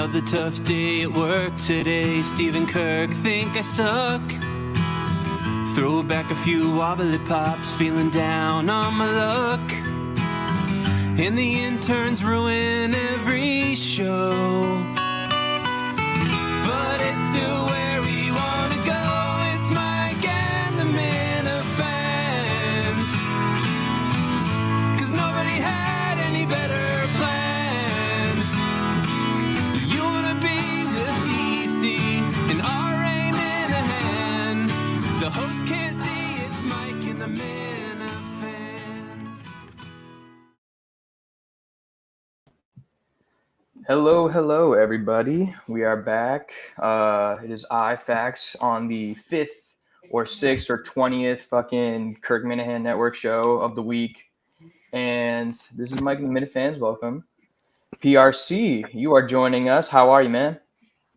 Another tough day at work today. Steve and Kirk think I suck. Throw back a few wobbly pops, feeling down on my luck. And the interns ruin every show. But it's still where we want to go. It's Mike and the Minifans. 'Cause nobody had any better plans. You want to be with DC and our aim in a hand. The host can't see, it's Mike and the Minifans. Hello, everybody. We are back. It is Fax on the 5th or 6th or 20th fucking Kirk Minahan Network show of the week. And this is Mike and the Minifans. Welcome. PRC, you are joining us. How are you, man?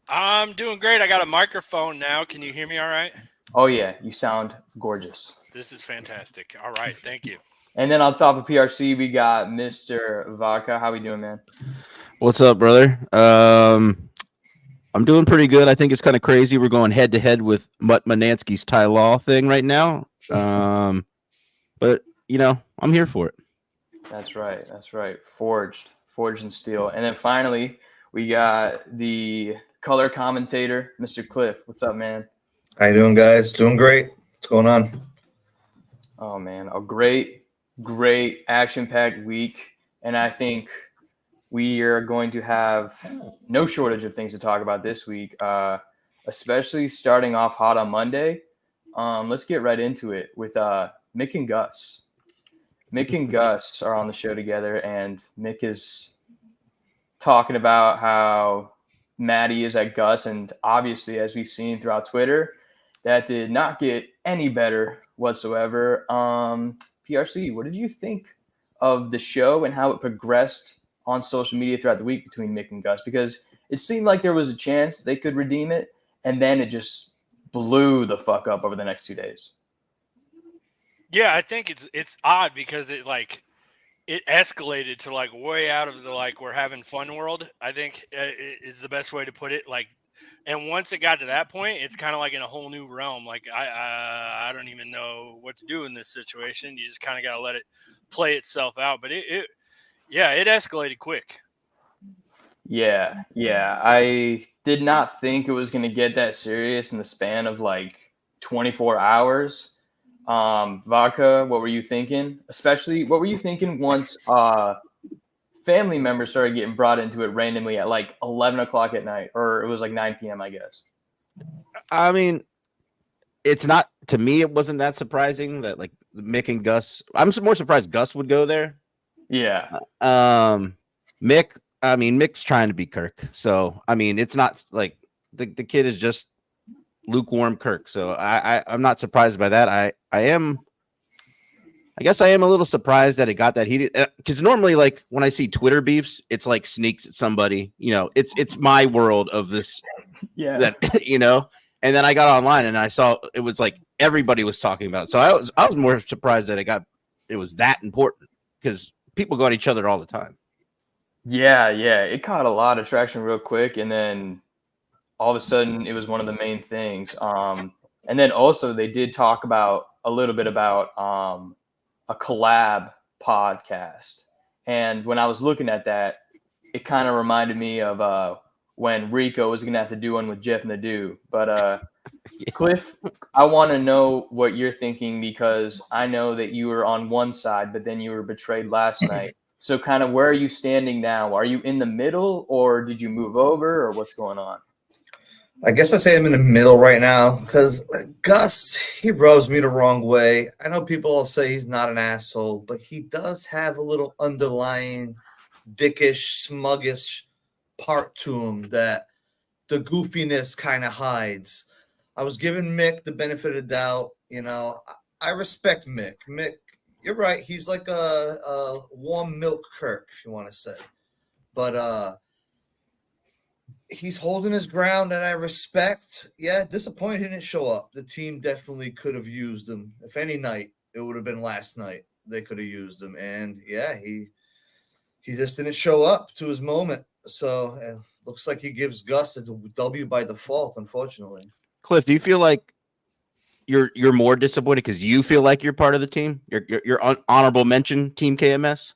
I'm doing great. I got a microphone now. Can you hear me all right? Oh, yeah. You sound gorgeous. This is fantastic. All right. Thank you. And then on top of PRC, we got Mr. Vodka. How we doing, man? What's up, brother? I'm doing pretty good. I think it's kind of crazy. We're going head to head with Mutt Manansky's Ty Law thing right now. But you know, I'm here for it. That's right. Forged in steel. And then finally, we got the color commentator, Mr. Cliff. What's up, man? How you doing, guys? Doing great. What's going on? Oh man, a great action-packed week, and I think we are going to have no shortage of things to talk about this week, especially starting off hot on Monday. Let's get right into it with Mick and Gus. Mick and Gus are on the show together, and Mick is talking about how mad he is at Gus, and obviously, as we've seen throughout Twitter, that did not get any better whatsoever. PRC, what did you think of the show and how it progressed on social media throughout the week between Mick and Gus? Because it seemed like there was a chance they could redeem it, and then it just blew the fuck up over the next 2 days. Yeah, I think it's odd because it escalated to way out of the we're having fun world. I think is the best way to put it. And once it got to that point, it's kind of like in a whole new realm. I don't even know what to do in this situation. You just kind of got to let it play itself out. But it escalated quick. Yeah. I did not think it was going to get that serious in the span of 24 hours. Vodka, what were you thinking? Especially, what were you thinking once family members started getting brought into it randomly at 11 o'clock at night, or it was 9 p.m., I guess? I mean, it's not, to me, it wasn't that surprising that Mick and Gus, I'm more surprised Gus would go there. Yeah. Mick's trying to be Kirk. So, it's not the kid is just lukewarm Kirk. So I'm not surprised by that. I guess I am a little surprised that it got that heated, because normally, when I see Twitter beefs, it's sneaks at somebody. It's my world of this. Yeah. That and then I got online and I saw it was everybody was talking about it. So I was more surprised that it was that important, because people go at each other all the time. Yeah. It caught a lot of traction real quick, and then all of a sudden it was one of the main things. And then also they did talk about a little bit about a collab podcast. And when I was looking at that, it kind of reminded me of when Rico was going to have to do one with Jeff Nadeau. But Yeah. Cliff, I want to know what you're thinking, because I know that you were on one side, but then you were betrayed last night. So kind of where are you standing now? Are you in the middle, or did you move over, or what's going on? I guess I say I'm in the middle right now, because Gus, he rubs me the wrong way. I know people will say he's not an asshole, but he does have a little underlying dickish, smuggish part to him that the goofiness kind of hides. I was giving Mick the benefit of the doubt. I respect Mick. Mick, you're right. He's like a warm milk Kirk, if you want to say. But he's holding his ground, and I respect. Yeah, disappointed he didn't show up. The team definitely could have used him. If any night, it would have been last night. They could have used him. And yeah, he just didn't show up to his moment. So looks like he gives Gus a W by default, unfortunately. Cliff, do you feel like you're more disappointed because you feel like you're part of the team? Your honorable mention team KMS?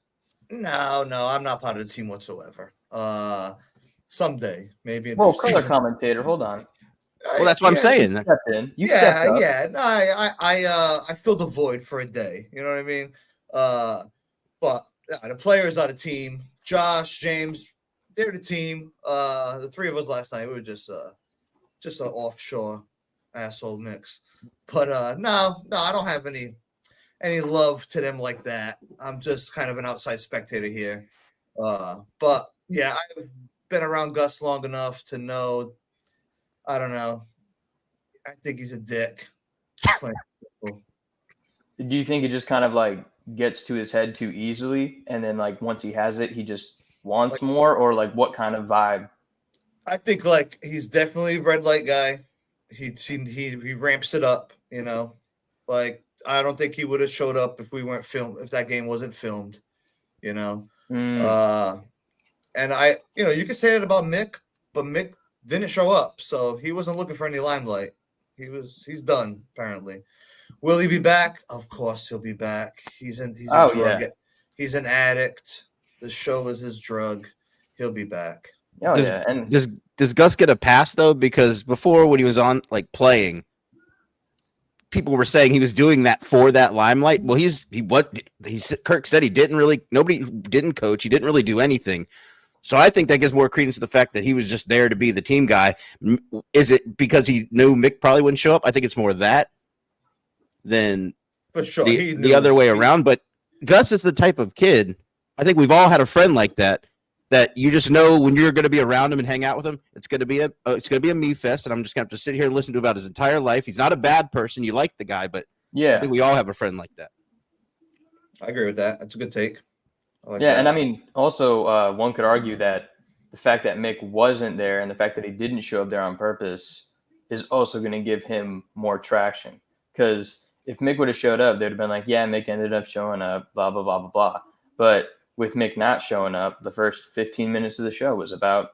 No, I'm not part of the team whatsoever. Someday, maybe. Well, color commentator, hold on. Well, that's what I'm saying. You stepped in. You stepped up. Yeah. No, I filled the void for a day. You know what I mean? But the players are the team. Josh, James, they're the team. The three of us last night, we were just an offshore asshole mix. But no, I don't have any love to them like that. I'm just kind of an outside spectator here. But yeah, I've been around Gus long enough to know. I don't know. I think he's a dick. Do you think it just kind of like gets to his head too easily, and then like once he has it, he just wants more, or like what kind of vibe? I think like he's definitely a red light guy. He ramps it up, you know. Like I don't think he would have showed up if we weren't filmed, if that game wasn't filmed, you know. And you can say it about Mick, but Mick didn't show up, so he wasn't looking for any limelight. He's done apparently. Will he be back? Of course he'll be back. He's a drug. Yeah. He's an addict. The show is his drug. He'll be back. Oh yeah. And does Gus get a pass though? Because before when he was on like playing, people were saying he was doing that for that limelight. Well, Kirk said nobody didn't coach. He didn't really do anything. So I think that gives more credence to the fact that he was just there to be the team guy. Is it because he knew Mick probably wouldn't show up? I think it's more that than For sure. the other way around. But Gus is the type of kid. I think we've all had a friend like that you just know when you're going to be around him and hang out with him, it's going to be a me fest, and I'm just going to have to sit here and listen to about his entire life. He's not a bad person. You like the guy, but yeah, I think we all have a friend like that. I agree with that. That's a good take. And I mean, also one could argue that the fact that Mick wasn't there and the fact that he didn't show up there on purpose is also going to give him more traction. Because if Mick would have showed up, they'd have been like, yeah, Mick ended up showing up, blah, blah, blah, blah, blah. But with Mick not showing up, the first 15 minutes of the show was about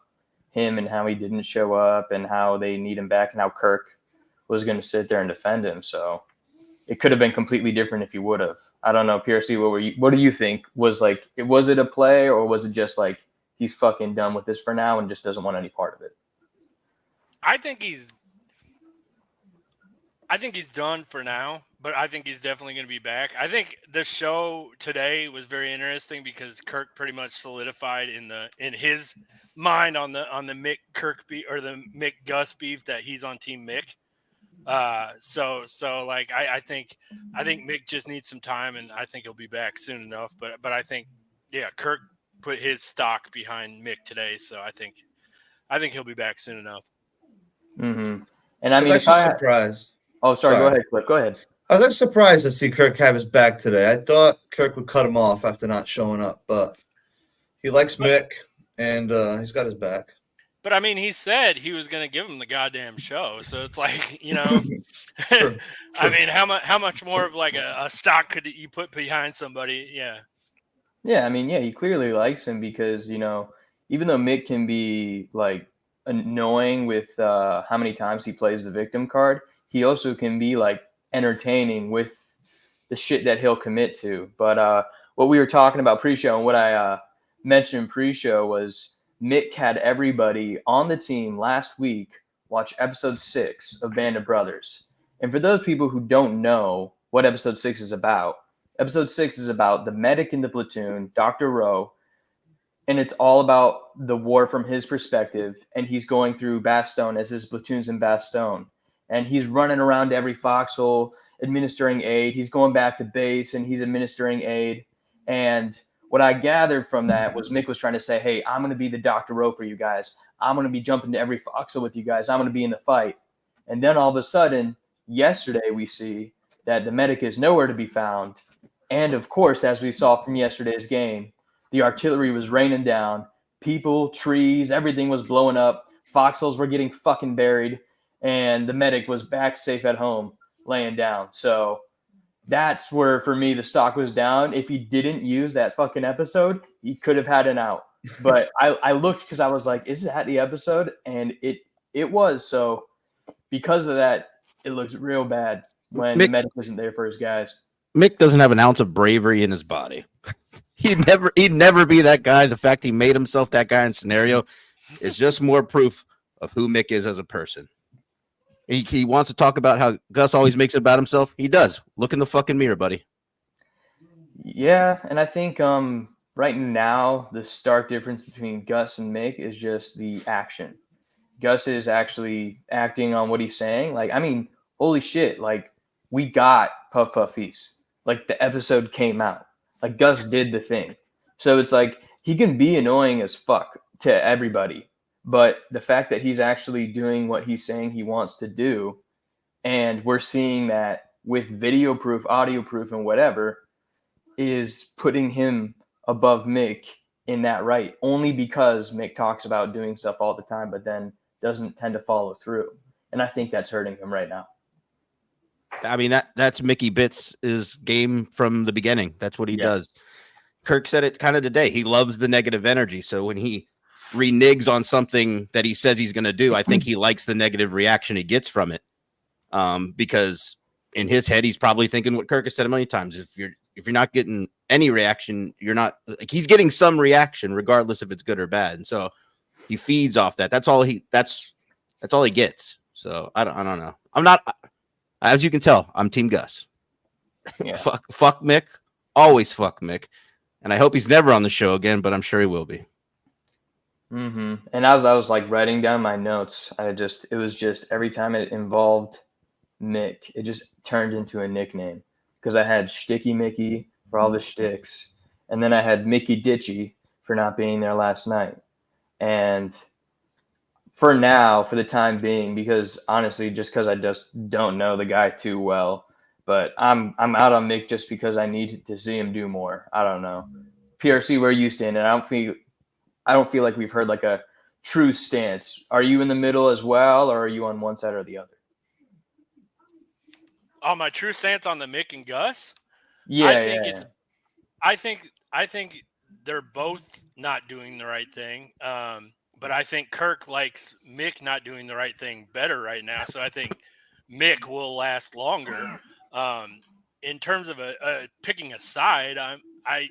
him and how he didn't show up and how they need him back and how Kirk was going to sit there and defend him. So it could have been completely different if he would have. I don't know, PRC, what do you think? Was it a play, or was it just like he's fucking done with this for now and just doesn't want any part of it? I think he's done for now, but I think he's definitely going to be back. I think the show today was very interesting because Kirk pretty much solidified in his mind on the Mick Kirk beef or the Mick Gus beef that he's on Team Mick. So like I think Mick just needs some time, and I think he'll be back soon enough. But I think Kirk put his stock behind Mick today, so I think he'll be back soon enough. Mm-hmm. And I mean, I'm surprised. Oh, sorry. Go ahead, Cliff. Go ahead. I was surprised to see Kirk have his back today. I thought Kirk would cut him off after not showing up, but he likes Mick, and he's got his back. But I mean, he said he was going to give him the goddamn show, so it's like, you know, True. I mean, how much more of like a stock could you put behind somebody? Yeah. Yeah, I mean, yeah, he clearly likes him because, you know, even though Mick can be like annoying with how many times he plays the victim card, he also can be like entertaining with the shit that he'll commit to. But what we were talking about pre-show and what I mentioned in pre-show was Mick had everybody on the team last week watch episode 6 of Band of Brothers. And for those people who don't know what episode 6 is about the medic in the platoon, Dr. Rowe, and it's all about the war from his perspective. And he's going through Bastogne as his platoon's in Bastogne. And he's running around to every foxhole administering aid. He's going back to base and he's administering aid. And what I gathered from that was Mick was trying to say, hey, I'm going to be the Dr. Rowe for you guys. I'm going to be jumping to every foxhole with you guys. I'm going to be in the fight. And then all of a sudden, yesterday we see that the medic is nowhere to be found. And of course, as we saw from yesterday's game, the artillery was raining down. People, trees, everything was blowing up. Foxholes were getting fucking buried. And the medic was back safe at home, laying down. So that's where, for me, the stock was down. If he didn't use that fucking episode, he could have had an out. But I looked because I was like, is that the episode? And it was. So because of that, it looks real bad when the medic isn't there for his guys. Mick doesn't have an ounce of bravery in his body. He'd never be that guy. The fact he made himself that guy in scenario is just more proof of who Mick is as a person. He wants to talk about how Gus always makes it about himself. He does. Look in the fucking mirror, buddy. Yeah, and I think right now the stark difference between Gus and Mick is just the action. Gus is actually acting on what he's saying. Like, I mean, holy shit! Like, we got Puff Puff Piece. Like, the episode came out. Like, Gus did the thing. So it's like he can be annoying as fuck to everybody. But the fact that he's actually doing what he's saying he wants to do, and we're seeing that with video proof, audio proof, and whatever, is putting him above Mick in that right, only because Mick talks about doing stuff all the time, but then doesn't tend to follow through. And I think that's hurting him right now. I mean, that's Mickey Bits' game from the beginning. That's what he does. Kirk said it kind of today. He loves the negative energy. So when he reneges on something that he says he's going to do, I think he likes the negative reaction he gets from it. Because in his head, he's probably thinking what Kirk has said a million times. If you're not getting any reaction, you're not like, he's getting some reaction regardless if it's good or bad. And so he feeds off that. That's all he gets. So I don't know. I'm not, as you can tell, I'm Team Gus. Yeah. Fuck Mick. Always fuck Mick. And I hope he's never on the show again, but I'm sure he will be. Mm-hmm. And as I was like writing down my notes, it was just every time it involved Mick, it just turned into a nickname. Because I had Shticky Mickey for all the shticks, and then I had Mickey Ditchy for not being there last night. And for now, for the time being, because honestly, just because I just don't know the guy too well, but I'm out on Mick just because I need to see him do more. I don't know. PRC, where you stand, and I don't feel like we've heard like a true stance. Are you in the middle as well, or are you on one side or the other? On my true stance on the Mick and Gus, Yeah, I think they're both not doing the right thing. But I think Kirk likes Mick not doing the right thing better right now. So I think Mick will last longer. In terms of picking a side, I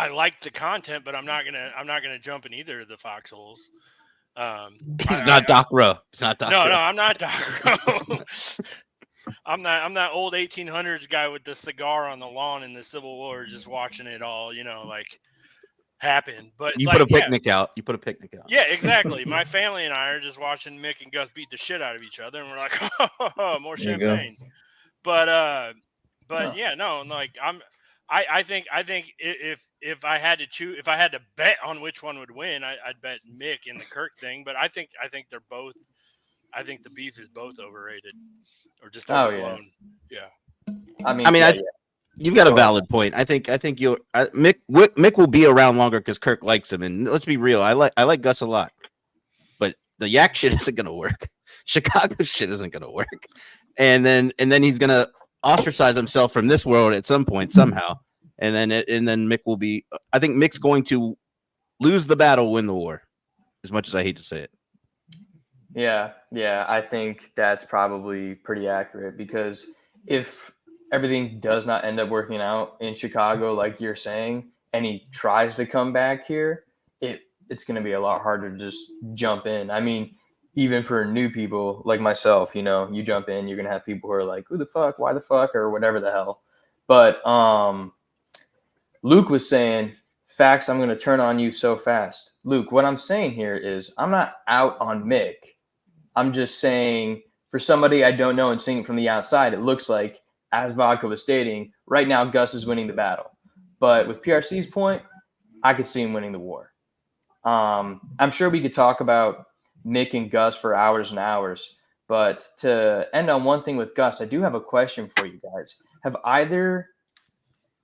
like the content, but I'm not gonna jump in either of the foxholes. He's not Doc Rowe. It's not Doc Rowe. No, I'm not Doc Rowe. I'm that old 1800s guy with the cigar on the lawn in the Civil War, just watching it all, like happen. But you put a picnic out. You put a picnic out. Yeah, exactly. My family and I are just watching Mick and Gus beat the shit out of each other, and we're like, oh, more champagne. But yeah, no, like I think if I had to choose, if I had to bet on which one would win, I'd bet Mick in the Kirk thing. But I think they're both. I think the beef is both overrated or just overblown. Yeah. I mean, you've got a valid point. I think Mick will be around longer because Kirk likes him. And let's be real, I like Gus a lot, but the yak shit isn't gonna work. Chicago shit isn't gonna work, and then he's gonna ostracize himself from this world at some point somehow, and then Mick will be. I think Mick's going to lose the battle, win the war. As much as I hate to say it. Yeah, I think that's probably pretty accurate, because if everything does not end up working out in Chicago, like you're saying, and he tries to come back here, it's going to be a lot harder to just jump in. I mean, even for new people like myself, you jump in, you're going to have people who are like, who the fuck, why the fuck, or whatever the hell. But Luke was saying, Fax, I'm going to turn on you so fast. Luke, what I'm saying here is I'm not out on Mick. I'm just saying, for somebody I don't know and seeing it from the outside, it looks like, as Vodka was stating, right now Gus is winning the battle. But with PRC's point, I could see him winning the war. I'm sure we could talk about Mick and Gus for hours and hours. But to end on one thing with Gus, I do have a question for you guys. Have either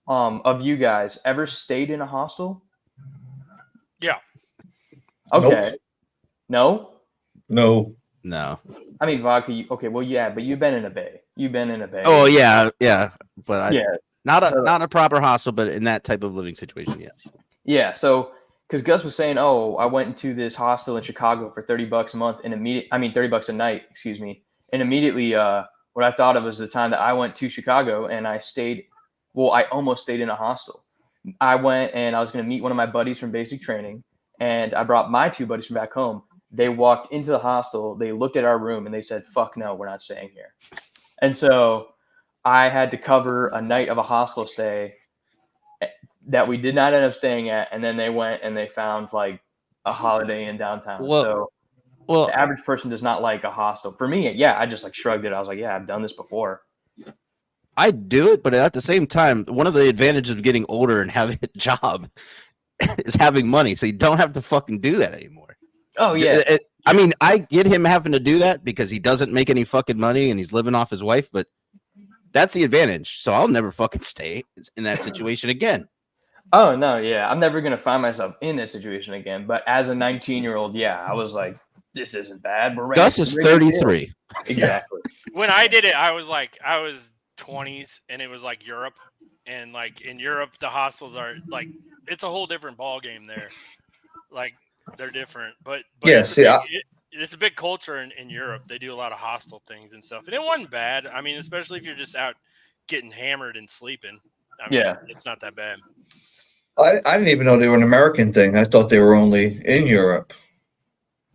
of you guys ever stayed in a hostel? Yeah. Okay. Nope. No? No. I mean, Vodka, okay, well, yeah, but you've been in a bay. Oh, yeah. But yeah. Not a proper hostel, but in that type of living situation, yes. Yeah, so because Gus was saying, oh, I went into this hostel in Chicago for $30 a month and $30 a night, excuse me. And immediately what I thought of was the time that I went to Chicago and I almost stayed in a hostel. I went and I was going to meet one of my buddies from basic training, and I brought my 2 buddies from back home. They walked into the hostel, they looked at our room, and they said, fuck no, we're not staying here. And so I had to cover a night of a hostel stay that we did not end up staying at, and then they went and they found like a Holiday Inn downtown. Well, The average person does not like a hostel. For me, yeah, I just like shrugged it. I was like, yeah, I've done this before. I do it, but at the same time, one of the advantages of getting older and having a job is having money, so you don't have to fucking do that anymore. Oh yeah. I mean, I get him having to do that because he doesn't make any fucking money and he's living off his wife, but that's the advantage. So I'll never fucking stay in that situation again. Oh no, yeah, I'm never gonna find myself in that situation again. But as a 19-year-old, yeah, I was like, this isn't bad. Gus is 33. Exactly. When I did it, I was 20s, and it was like Europe, and like in Europe, the hostels are like it's a whole different ball game there. Like they're different, but Yeah, it's a big culture in Europe. They do a lot of hostel things and stuff, and it wasn't bad. I mean, especially if you're just out getting hammered and sleeping. I mean, Yeah. it's not that bad. I didn't even know they were an American thing. I thought they were only in Europe.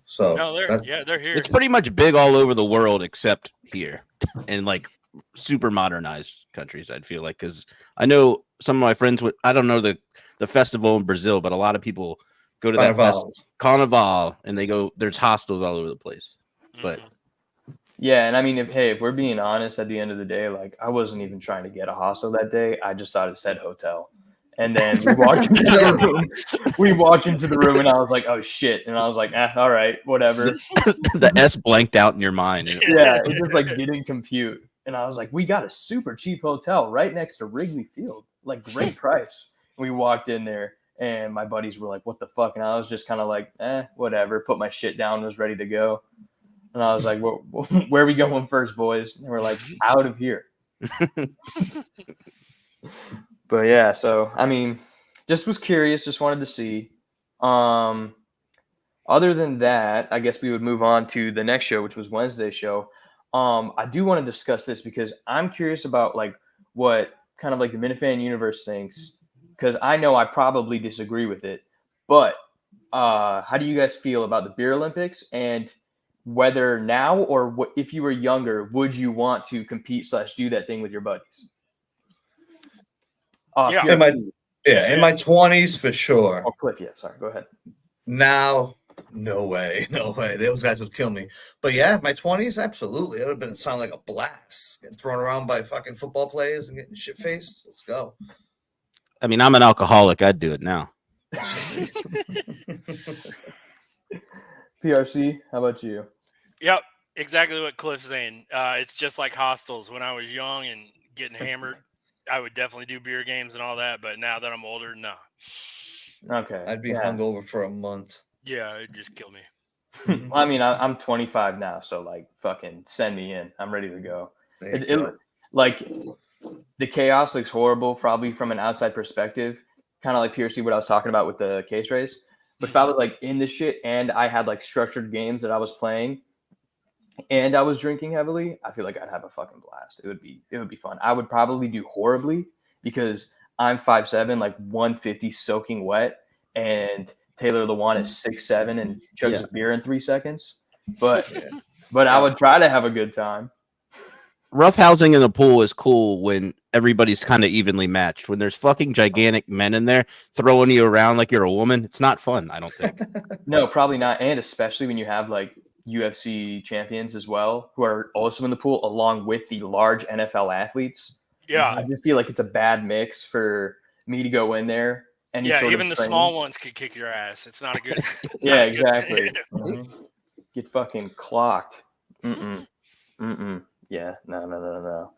So No, they're here. It's pretty much big all over the world except here and like super modernized countries, I'd feel like, because I know some of my friends I don't know the festival in Brazil, but a lot of people go to that Carnival and there's hostels all over the place. But yeah, and I mean, if we're being honest, at the end of the day, like I wasn't even trying to get a hostel that day. I just thought it said hotel. And then we walked into the room. We walked into the room, and I was like, "Oh shit!" And I was like, "All right, whatever." The S blanked out in your mind. Yeah, it just like didn't compute. And I was like, "We got a super cheap hotel right next to Wrigley Field, like great price." And we walked in there, and my buddies were like, "What the fuck?" And I was just kind of like, whatever." Put my shit down, was ready to go. And I was like, "Where are we going first, boys?" And we're like, "Out of here." But yeah, so I mean, just was curious, just wanted to see. Other than that, I guess we would move on to the next show, which was Wednesday's show. I do want to discuss this because I'm curious about like what kind of like the Minifan universe thinks, because I know I probably disagree with it. But how do you guys feel about the Beer Olympics, and whether now or if you were younger, would you want to compete / do that thing with your buddies? In my 20s for sure. Oh, Cliff, yeah, sorry, go ahead. Now, no way. Those guys would kill me. But yeah, my 20s, absolutely. It would have been sound like a blast. Getting thrown around by fucking football players and getting shit faced. Let's go. I mean, I'm an alcoholic. I'd do it now. PRC, how about you? Yep, exactly what Cliff's saying. It's just like hostels. When I was young and getting hammered, I would definitely do beer games and all that. But now that I'm older, no. Okay. I'd be hungover for a month. Yeah, it'd just kill me. Well, I mean, I'm 25 now, so like, fucking send me in. I'm ready to go. Like, the chaos looks horrible, probably from an outside perspective, kind of like PRC, what I was talking about with the case race. But if I was like in this shit and I had like structured games that I was playing and I was drinking heavily, I feel like I'd have a fucking blast. It would be fun. I would probably do horribly because I'm 5'7", like 150 soaking wet, and Taylor Lewan is 6'7" and chugs a beer in 3 seconds. But I would try to have a good time. Roughhousing in the pool is cool when everybody's kind of evenly matched. When there's fucking gigantic men in there throwing you around like you're a woman, it's not fun, I don't think. No, probably not. And especially when you have like UFC champions as well, who are also in the pool along with the large NFL athletes. Yeah. I just feel like it's a bad mix for me to go in there. And even the small ones could kick your ass. It's not a good. Yeah, exactly. Get fucking clocked. Yeah, no.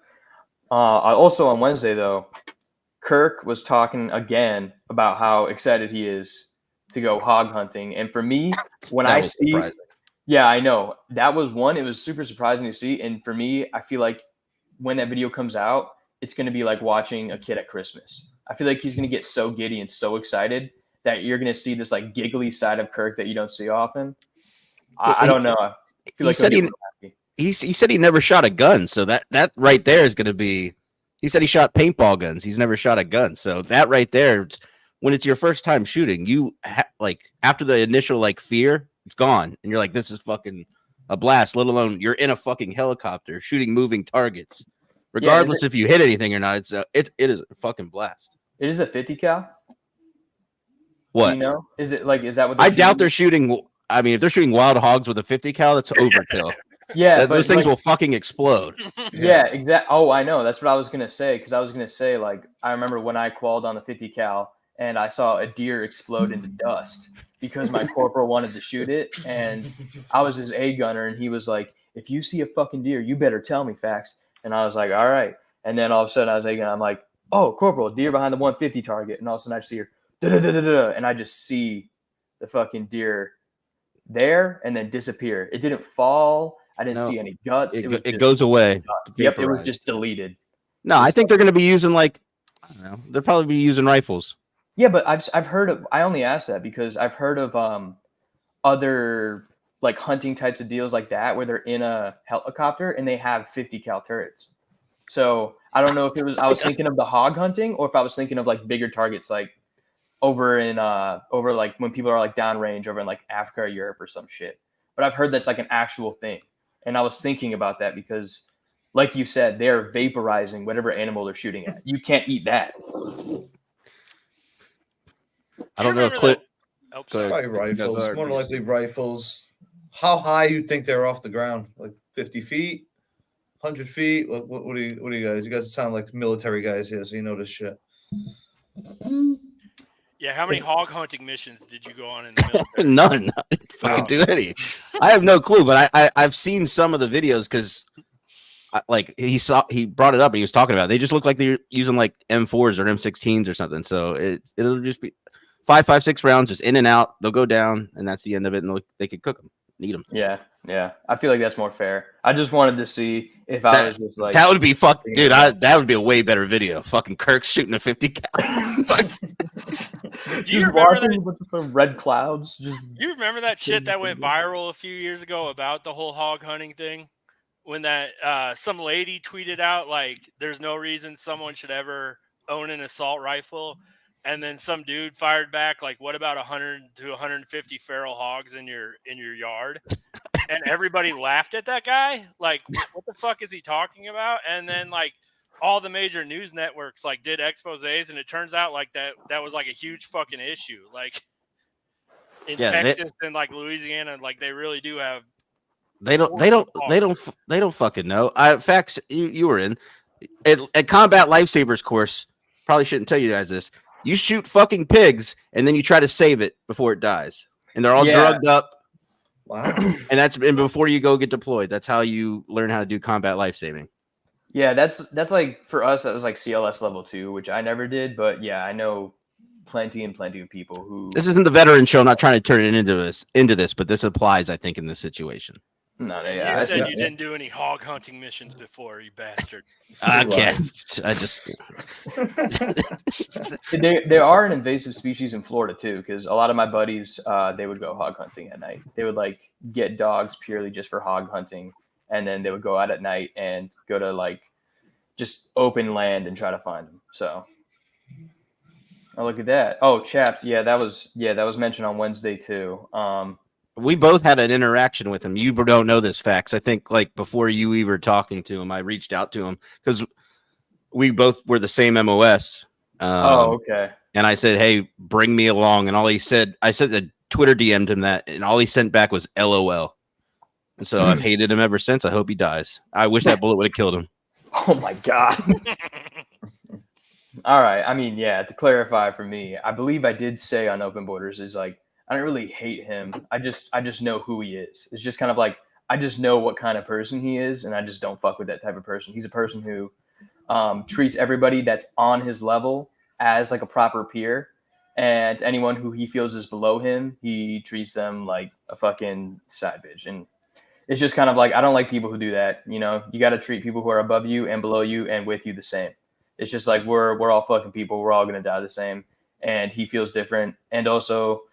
Also on Wednesday though, Kirk was talking again about how excited he is to go hog hunting, and for me, when I see, yeah, I know that was one. It was super surprising to see, and for me, I feel like when that video comes out, it's going to be like watching a kid at Christmas. I feel like he's going to get so giddy and so excited that you're gonna see this like giggly side of Kirk that you don't see often. Well, I don't know. I feel like said he'll get happy. he said he never shot a gun, so that right there is going to be. He said he shot paintball guns. He's never shot a gun, so that right there, when it's your first time shooting, you like after the initial like fear, it's gone, and you're like, this is fucking a blast. Let alone you're in a fucking helicopter shooting moving targets, regardless if you hit anything or not. It is a fucking blast. It is a 50 cal. What? Do you know? Is it like? Is that what? I doubt they're shooting. I mean, if they're shooting wild hogs with a 50 cal, that's overkill. Yeah, those things will fucking explode. Yeah, exactly. Oh, I know. That's what I was gonna say because I was gonna say like I remember when I qualled on the 50 cal and I saw a deer explode into dust because my corporal wanted to shoot it, and I was his A gunner, and he was like, "If you see a fucking deer, you better tell me, Fax." And I was like, "All right." And then all of a sudden I was like, I'm like, "Oh, corporal, deer behind the 150 target," and all of a sudden I just hear and I just see the fucking deer there and then disappear. It didn't fall. I didn't see any guts. It goes away. Yep, it was just deleted. No, I think they're going to be using like, I don't know. They'll probably be using rifles. Yeah, but I've heard of. I only asked that because I've heard of other like hunting types of deals like that where they're in a helicopter and they have 50 cal turrets. So I don't know if it was. I was thinking of the hog hunting or if I was thinking of like bigger targets like over like when people are like downrange over in like Africa or Europe or some shit. But I've heard that's like an actual thing. And I was thinking about that because, like you said, they're vaporizing whatever animal they're shooting at. You can't eat that. I don't know if Clip. Probably rifles. More likely rifles. How high you think they're off the ground? Like 50 feet, 100 feet? What do you guys? You guys sound like military guys here, so you know this shit. Yeah, how many hog hunting missions did you go on in the military? None. I didn't fucking do any. I have no clue, but I've seen some of the videos because, like he brought it up and he was talking about it. They just look like they're using like M4s or M16s or something. So it'll just be 5.56 rounds, just in and out. They'll go down, and that's the end of it. And they could cook them, eat them. Yeah. I feel like that's more fair. I just wanted to see if I was just like that would be dude. That would be a way better video. Fucking Kirk shooting a 50 cal. Do you remember that? With the red clouds? You remember that shit that went viral a few years ago about the whole hog hunting thing? When that some lady tweeted out like, "There's no reason someone should ever own an assault rifle," and then some dude fired back like, "What about 100 to 150 feral hogs in your yard?" And everybody laughed at that guy. Like, what the fuck is he talking about? And then like all the major news networks like did exposés, and it turns out like that was like a huge fucking issue. Like in Texas and like Louisiana, like they really do have. They don't fucking know. Fax, you were in at combat lifesavers course. Probably shouldn't tell you guys this. You shoot fucking pigs and then you try to save it before it dies, and they're all drugged up. Wow. And before you go get deployed. That's how you learn how to do combat life saving. Yeah, that's like for us that was like CLS level 2, which I never did, but yeah, I know plenty of people who. This isn't the veteran show. I'm not trying to turn it into this, but this applies, I think, in this situation. No, you said you didn't do any hog hunting missions before, you bastard. I can't. I just. They are an invasive species in Florida too, because a lot of my buddies they would go hog hunting at night. They would like get dogs purely just for hog hunting, and then they would go out at night and go to like just open land and try to find them. So, oh look at that! Oh, chaps, that was mentioned on Wednesday too. We both had an interaction with him. You don't know this, Fax. I think like before you were talking to him, I reached out to him because we both were the same MOS. Okay. And I said, "Hey, bring me along." And all he said, I said that Twitter DM'd him that, and all he sent back was LOL. And so I've hated him ever since. I hope he dies. I wish that bullet would have killed him. Oh my god. All right. I mean, yeah. To clarify for me, I believe I did say on Open Borders is like. I don't really hate him. I just know who he is. It's just kind of like I just know what kind of person he is, and I just don't fuck with that type of person. He's a person who treats everybody that's on his level as like a proper peer, and anyone who he feels is below him, he treats them like a fucking side bitch. And it's just kind of like I don't like people who do that. You know, you got to treat people who are above you and below you and with you the same. It's just like we're all fucking people. We're all gonna die the same. and he feels different. And also,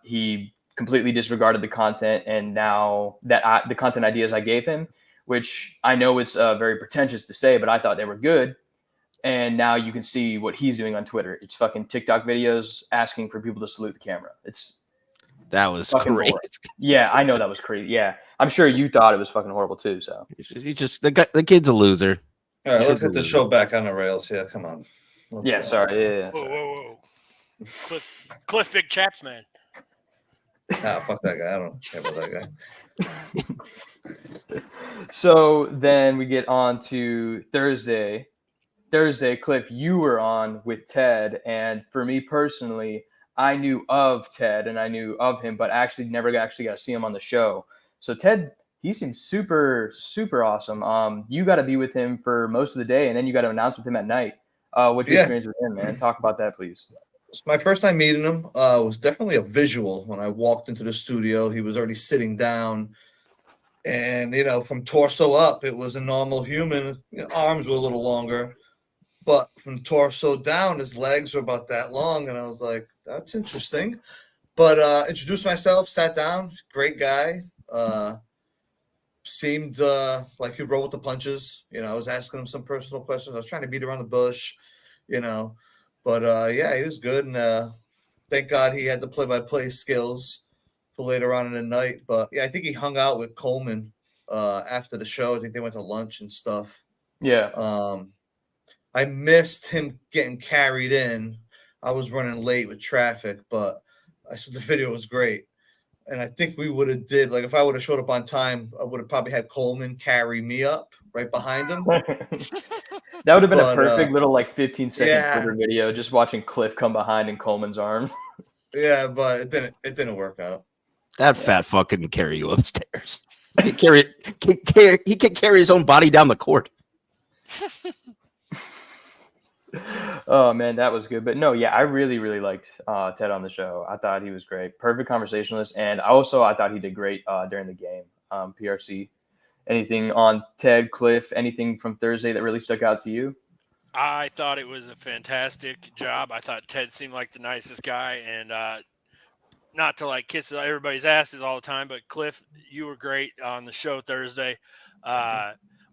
he completely disregarded the content, and now that the content ideas I gave him, which I know it's very pretentious to say, but I thought they were good. And now you can see what he's doing on Twitter. It's fucking TikTok videos asking for people to salute the camera. That was fucking great. boring. Yeah, I know that was crazy. Yeah, I'm sure you thought it was fucking horrible too. So He's just the kid's a loser. All right, let's get the show back on the rails. Yeah, come on. Let's yeah, go. sorry. Yeah. Whoa, whoa, whoa. Cliff Big Chaps, man. Nah, fuck that guy. I don't care about that guy. So then we get on to Thursday. Cliff, you were on with Ted, and for me personally, I knew of Ted and I knew of him, but actually never got to see him on the show. So Ted, he seems super, super awesome. You got to be with him for most of the day, and then you got to announce with him at night. What's your experience with him, man? Talk about that, please. So my first time meeting him was definitely a visual. When I walked into the studio, he was already sitting down. And, from torso up, it was a normal human. Arms were a little longer. But from torso down, his legs were about that long. And I was like, that's interesting. But introduced myself, sat down. Great guy. Seemed like he rolled with the punches. I was asking him some personal questions. I was trying to beat around the bush, But, yeah, he was good. And thank God he had the play-by-play skills for later on in the night. But, yeah, I think he hung out with Coleman after the show. I think they went to lunch and stuff. Yeah. I missed him getting carried in. I was running late with traffic, but I saw the video was great. And I think we would have did, like, if I would have showed up on time, I would have probably had Coleman carry me up right behind him. That would have been a perfect little 15-second Twitter yeah. video, just watching Cliff come behind in Coleman's arms. Yeah, but it didn't work out. That fat fuck couldn't carry you upstairs. He can carry his own body down the court. Oh man, that was good. But no, yeah, I really, really liked Ted on the show. I thought he was great, perfect conversationalist, and also I thought he did great during the game. PRC. Anything on Ted, Cliff? Anything from Thursday that really stuck out to you? I thought it was a fantastic job. I thought Ted seemed like the nicest guy, and not to kiss everybody's asses all the time, but Cliff, you were great on the show Thursday.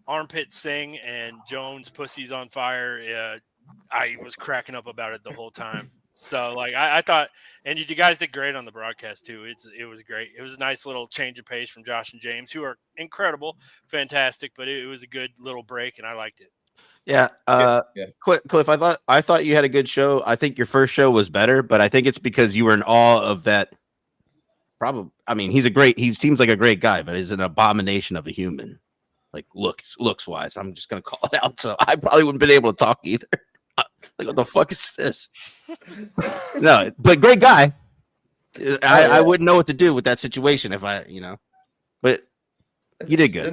Armpit Sing and Jones Pussy's on Fire. I was cracking up about it the whole time. So I thought, and you guys did great on the broadcast too. It was great. It was a nice little change of pace from Josh and James, who are incredible, fantastic, but it was a good little break, and I liked it. Yeah. Yeah. Cliff, I thought you had a good show. I think your first show was better, but I think it's because you were in awe of that. Probably, I mean, he seems like a great guy, but he's an abomination of a human. Looks wise. I'm just gonna call it out. So I probably wouldn't been able to talk either. What the fuck is this? No, but great guy. I wouldn't know what to do with that situation if but you did good. I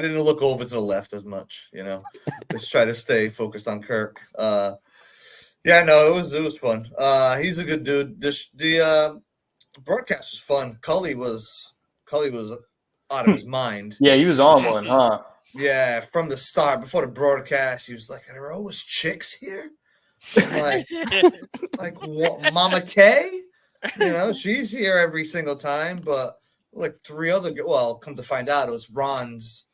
didn't look over to the left as much, just try to stay focused on Kirk. Yeah, no, it was fun. He's a good dude. The broadcast was fun. Cully was out of his mind. Yeah, he was on one, huh? Yeah, from the start, before the broadcast, he was like, "Are there always chicks here?" I'm like what, Mama Kay? She's here every single time, but three other. Well, come to find out, it was Ron's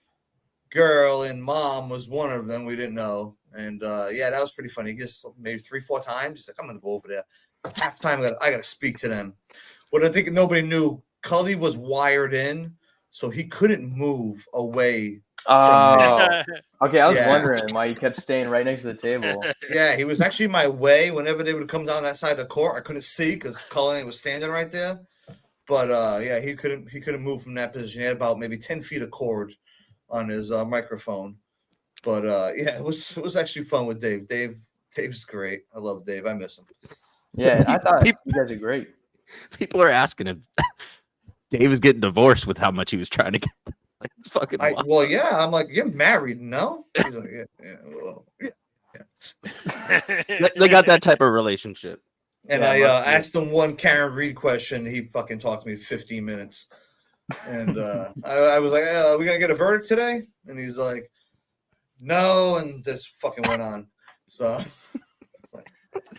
girl and mom was one of them. We didn't know, and yeah, that was pretty funny. Just maybe 3-4 times. He's like, "I'm gonna go over there." Half the time, I gotta speak to them. What I think nobody knew, Cully was wired in, so he couldn't move away. Oh, okay. I was wondering why he kept staying right next to the table. Yeah, he was actually my way. Whenever they would come down that side of the court, I couldn't see because Cullen was standing right there. But yeah, he couldn't move from that position. He had about maybe 10 feet of cord on his microphone. But yeah, it was actually fun with Dave. Dave's great. I love Dave. I miss him. Yeah, I thought you guys are great. People are asking him. Dave is getting divorced with how much he was trying to get. It's fucking well, yeah. I'm like, you're married, no? He's like, yeah. They got that type of relationship. And I asked him one Karen Reed question. He fucking talked to me 15 minutes. And I was like, are we going to get a verdict today? And he's like, no. And this fucking went on. So it's like,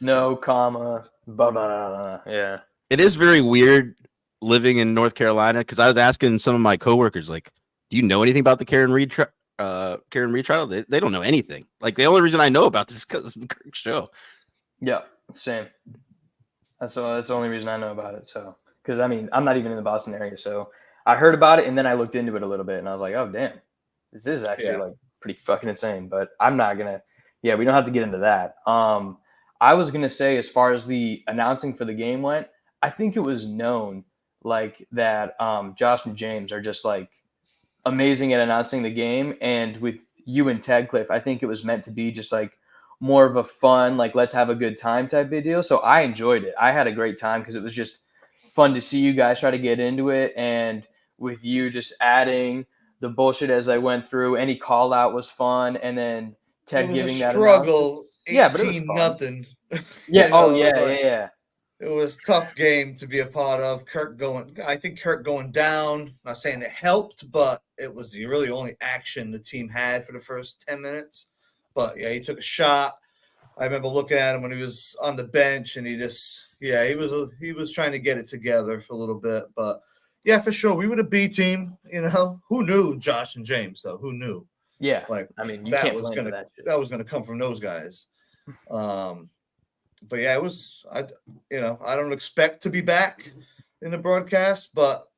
No comma. Blah, blah, blah, blah. Yeah. It is very weird living in North Carolina because I was asking some of my coworkers, like, do you know anything about the Karen Reed trial? They don't know anything. Like the only reason I know about this is because of Kirk's show. Yeah. Same. That's the only reason I know about it. So, because I mean, I'm not even in the Boston area, so I heard about it and then I looked into it a little bit and I was like, oh damn, this is actually like pretty fucking insane. But I'm not gonna. Yeah, we don't have to get into that. I was gonna say, as far as the announcing for the game went, I think it was known like that. Josh and James are just like amazing at announcing the game, and with you and Ted Cliff, I think it was meant to be just like more of a fun, like let's have a good time type of deal. So I enjoyed it. I had a great time because it was just fun to see you guys try to get into it, and with you just adding the bullshit as I went through. Any call out was fun, and then Ted It was giving a that struggle. Yeah, but it was 18-0. Yeah. You Oh know, yeah, like, yeah. it was a tough game to be a part of. I think Kirk going down, not saying it helped, but it was the really only action the team had for the first 10 minutes. But yeah, he took a shot. I remember looking at him when he was on the bench, and he was trying to get it together for a little bit. But yeah, for sure, we were the B team. You know, who knew Josh and James though? Who knew? Yeah. Like I mean, you that can't was plan for gonna that shit. come from those guys. But yeah, it was. I don't expect to be back in the broadcast, but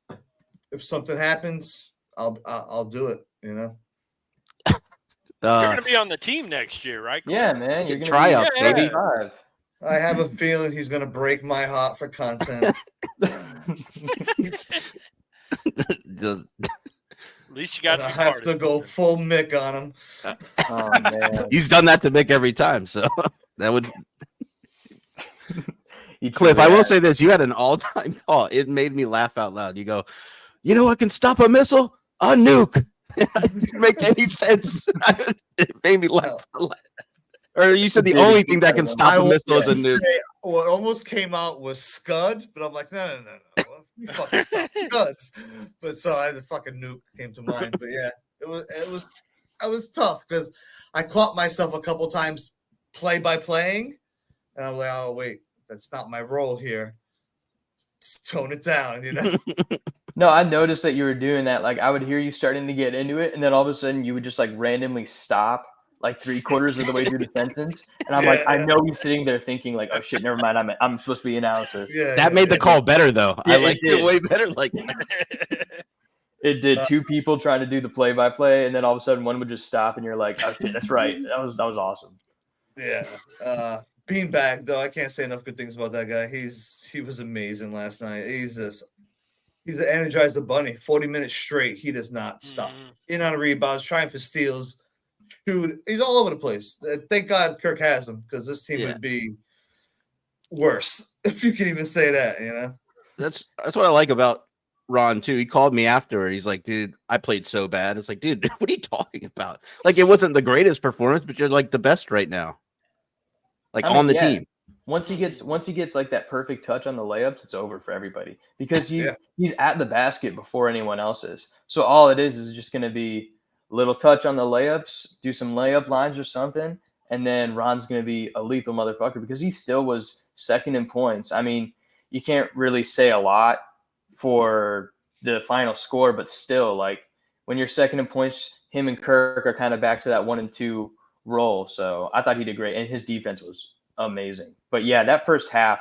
if something happens, I'll do it. You know. You're going to be on the team next year, right? Cliff? Yeah, man. You're gonna Tryouts, be baby. 5. I have a feeling he's gonna break my heart for content. The- At least you got And I to be have part to of go it. full Mick on him. Oh man. he's done that to Mick every time, so that would. He Cliff, truly I will has. say this: you had an all-time call. It made me laugh out loud. You go, you know what can stop a missile? A nuke. It didn't make any sense. It made me laugh. Or you said the Did only it thing that can incredible. stop I a will missile is a nuke. say what almost came out was Scud, but I'm like, no. You fucking stop Scuds. But so the fucking nuke came to mind. But yeah, it was tough because I caught myself a couple times play by playing, and I'm like, oh wait, that's not my role here. Just tone it down, you know. No, I noticed that you were doing that. Like, I would hear you starting to get into it, and then all of a sudden you would just like randomly stop, like 3/4 of the way through the sentence, and I'm like, I know he's sitting there thinking like, oh shit, never mind, I'm supposed to be analysis. That made the call better, though. Yeah, I liked it way better. Like, It did. 2 people trying to do the play-by-play, and then all of a sudden one would just stop, and you're like, oh shit, that's right. That was awesome. Yeah. Beanbag though, I can't say enough good things about that guy. He was amazing last night. He's an Energizer Bunny. 40 minutes straight, he does not stop. In on rebounds, trying for steals, shoot. He's all over the place. Thank God Kirk has him because this team would be worse if you can even say that. You know, that's what I like about Ron too. He called me afterward. He's like, dude, I played so bad. It's like, dude, what are you talking about? Like, it wasn't the greatest performance, but you're like the best right now. Like, I mean, on the team. Once he gets like that perfect touch on the layups, it's over for everybody because he's at the basket before anyone else is. So all it is just going to be a little touch on the layups, do some layup lines or something, and then Ron's going to be a lethal motherfucker because he still was second in points. I mean, you can't really say a lot for the final score, but still, like when you're second in points, him and Kirk are kind of back to that 1 and 2 role. So I thought he did great, and his defense was amazing. But yeah, that first half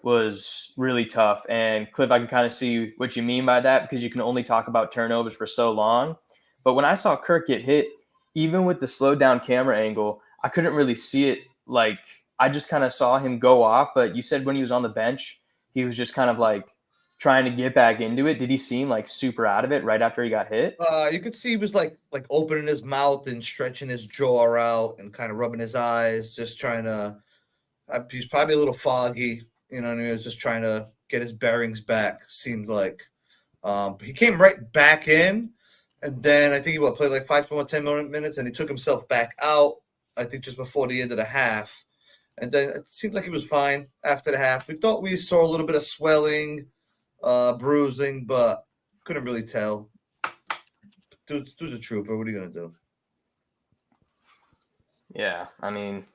was really tough. And Cliff, I can kind of see what you mean by that because you can only talk about turnovers for so long. But when I saw Kirk get hit, even with the slowed down camera angle, I couldn't really see it. Like, I just kind of saw him go off. But you said when he was on the bench, he was just kind of like trying to get back into it. Did he seem like super out of it right after he got hit? You could see he was like opening his mouth and stretching his jaw out and kind of rubbing his eyes, just trying to. He's probably a little foggy, you know what I mean? He was just trying to get his bearings back, seemed like. He came right back in, and then I think he played like 5 more 10 minutes, and he took himself back out, I think just before the end of the half. And then it seemed like he was fine after the half. We thought we saw a little bit of swelling, bruising, but couldn't really tell. Dude's a trooper. What are you going to do? Yeah, I mean,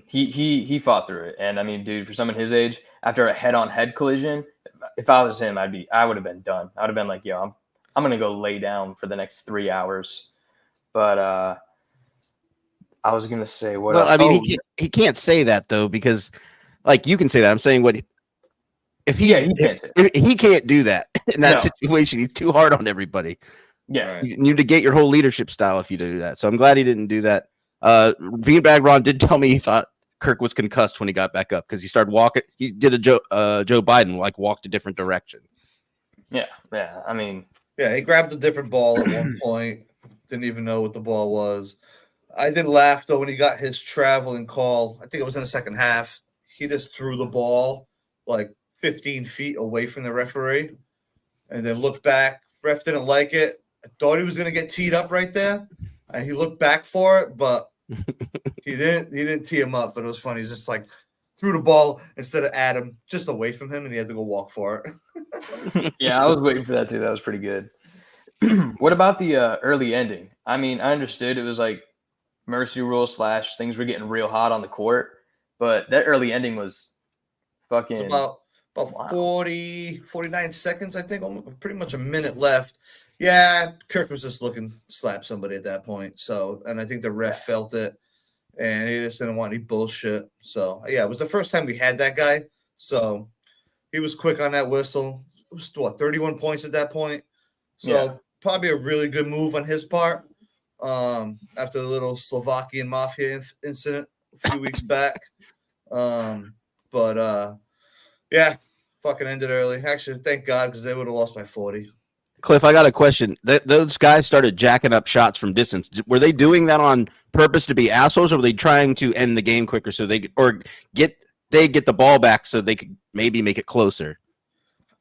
he fought through it. And I mean, dude, for someone his age, after a head-on-head collision, if I was him, I would have been done. I would have been like, yo, I'm gonna go lay down for the next 3 hours. But I was gonna say what else? I mean, he can't say that though, because like you can say that. I'm saying he can't do that in that situation. He's too hard on everybody. Yeah, Right. You negate your whole leadership style if you do that. So I'm glad he didn't do that. Beanbag Ron did tell me he thought Kirk was concussed when he got back up because he started walking. He did a Joe Biden, like walked a different direction. Yeah. I mean, Yeah, he grabbed a different ball at one point. Didn't even know what the ball was. I did laugh though when he got his traveling call. I think it was in the second half. He just threw the ball like 15 feet away from the referee, and then looked back. Ref didn't like it. I thought he was going to get teed up right there, and he looked back for it, but he didn't. He didn't tee him up. But it was funny. He just like threw the ball instead of at him, just away from him, and he had to go walk for it. yeah, I was waiting for that too. That was pretty good. What about the early ending? I mean, I understood it was like mercy rule / things were getting real hot on the court, but that early ending was fucking It's about wow. 49 seconds, I think, almost, pretty much a minute left. Yeah, Kirk was just looking to slap somebody at that point. So, and I think the ref felt it, and he just didn't want any bullshit. So, yeah, it was the first time we had that guy. So, he was quick on that whistle. It was 31 points at that point. So, probably a really good move on his part. After the little Slovakian mafia incident a few weeks back. Yeah, fucking ended early. Actually, thank God, because they would have lost by 40. Cliff, I got a question. Those guys started jacking up shots from distance. Were they doing that on purpose to be assholes, or were they trying to end the game quicker so they get the ball back so they could maybe make it closer?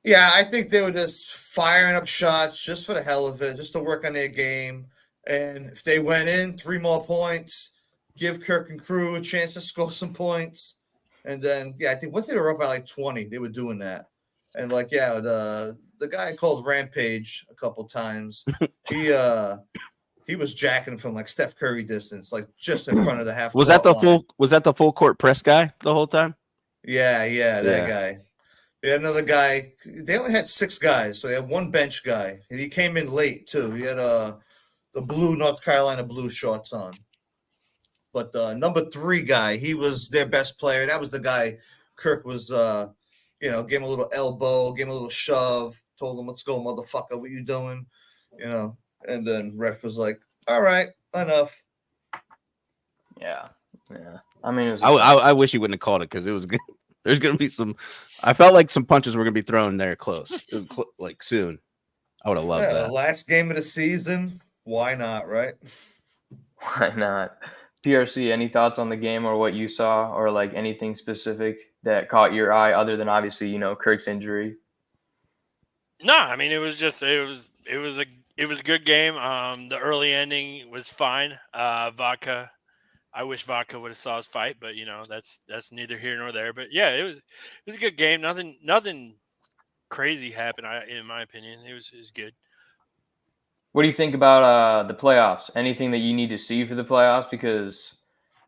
Yeah, I think they were just firing up shots just for the hell of it, just to work on their game. And if they went in, 3 more points, give Kirk and crew a chance to score some points. And then, yeah, I think once they were up by like 20, they were doing that. And like, yeah, the guy called Rampage a couple times. He was jacking from like Steph Curry distance, like just in front of the half. Was that the full court press guy the whole time? Yeah, that guy. They had another guy. They only had 6 guys, so they had one bench guy, and he came in late too. He had the blue North Carolina blue shorts on. But the number 3 guy, he was their best player. That was the guy Kirk was, gave him a little elbow, gave him a little shove, told him, "Let's go, motherfucker, what you doing?" And then ref was like, "All right, enough." Yeah. I mean, it was I wish he wouldn't have called it because it was good. There's going to be some. I felt like some punches were going to be thrown there close, like soon. I would have loved that. The last game of the season. Why not, right? Why not? PRC, any thoughts on the game or what you saw, or like anything specific that caught your eye other than obviously, Kirk's injury? No, I mean it was a good game. The early ending was fine. Vodka, I wish Vodka would have saw his fight, but that's neither here nor there. But yeah, it was a good game. Nothing crazy happened. In my opinion, it was good. What do you think about the playoffs? Anything that you need to see for the playoffs? Because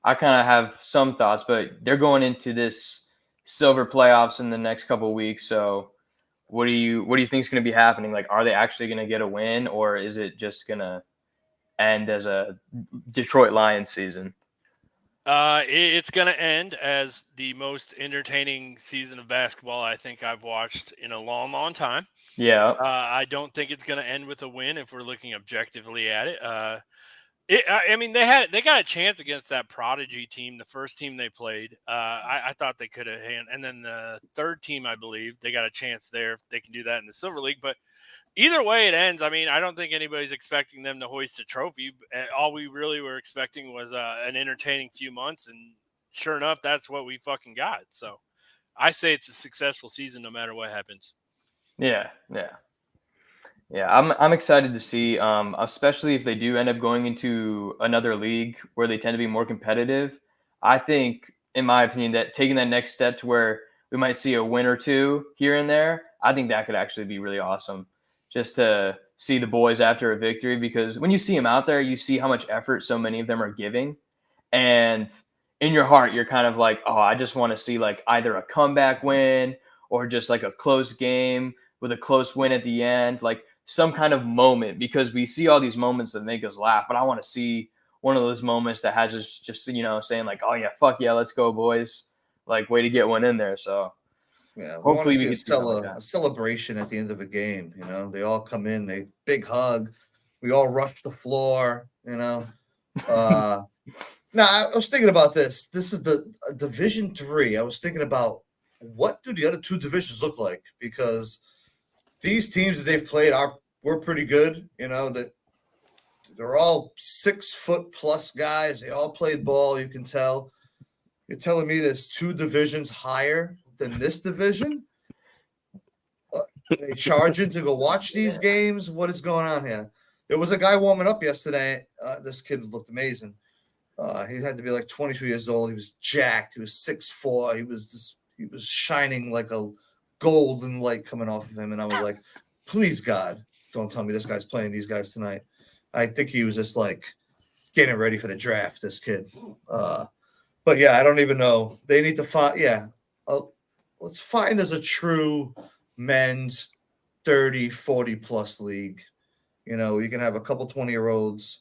I kind of have some thoughts, but they're going into this silver playoffs in the next couple of weeks. So what do you think is going to be happening? Like, are they actually going to get a win, or is it just going to end as a Detroit Lions season? It's going to end as the most entertaining season of basketball I think I've watched in a long, long time. Yeah. I don't think it's going to end with a win if we're looking objectively at it. I mean, they got a chance against that Prodigy team, the first team they played. I thought they could have, and then the third team, I believe, they got a chance there if they can do that in the Silver League. But either way it ends, I mean, I don't think anybody's expecting them to hoist a trophy. All we really were expecting was an entertaining few months, and sure enough, that's what we fucking got. So I say it's a successful season no matter what happens. Yeah. I'm excited to see, especially if they do end up going into another league where they tend to be more competitive. I think, in my opinion, that taking that next step to where we might see a win or two here and there, I think that could actually be really awesome. Just to see the boys after a victory, because when you see them out there, you see how much effort so many of them are giving, and in your heart, you're kind of like, oh, I just want to see like either a comeback win or just like a close game with a close win at the end, like some kind of moment, because we see all these moments that make us laugh. But I want to see one of those moments that has us just, saying like, oh yeah, fuck yeah, let's go, boys. Like, way to get one in there. So Yeah, we want to hopefully we see can see something like a that. celebration at the end of a game. They all come in, they big hug, we all rush the floor. Now I was thinking about this. This is the Division 3. I was thinking about what do the other two divisions look like, because these teams that they've played were pretty good. That they're all 6 foot plus guys. They all played ball. You can tell. You're telling me there's two divisions higher than this division? Are they charging to go watch these games? What is going on here? There was a guy warming up yesterday. This kid looked amazing. He had to be like 22 years old. He was jacked. He was 6'4". He was shining like a golden light coming off of him. And I was like, please God, don't tell me this guy's playing these guys tonight. I think he was just like getting ready for the draft, this kid. But yeah, I don't even know. They need to find, let's find us a true men's 30, 40 plus league. You can have a couple 20-year-olds,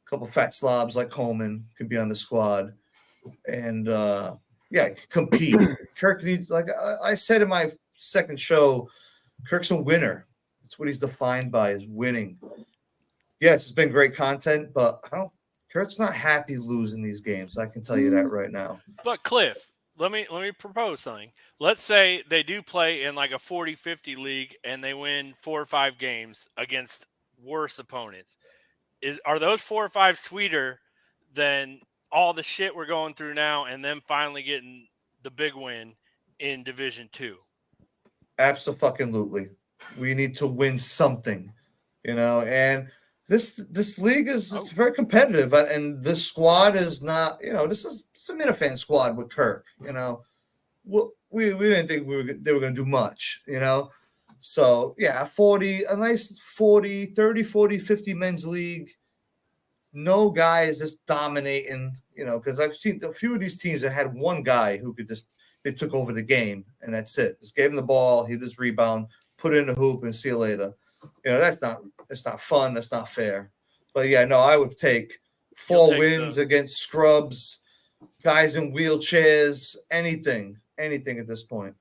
a couple fat slobs like Coleman could be on the squad, and compete. Kirk needs, like I said in my second show, Kirk's a winner. That's what he's defined by, is winning. Yes, it's been great content, but Kirk's not happy losing these games. I can tell you that right now. But Cliff, let me propose something. Let's say they do play in like a 40-50 league and they win 4 or 5 games against worse opponents. Are those 4 or 5 sweeter than all the shit we're going through now and them finally getting the big win in Division 2? Absolutely. We need to win something, and this league it's very competitive, and this squad is not, this is a Minifan squad with Kirk. We didn't think they were going to do much, So yeah, a nice 30, 40, 50 men's league. No guy is just dominating, because I've seen a few of these teams that had one guy who could they took over the game and that's it. Just gave him the ball, he just rebound, put it in the hoop, and see you later. That's not fun. That's not fair. But yeah, no, I would take 4 wins against scrubs, guys in wheelchairs, anything at this point.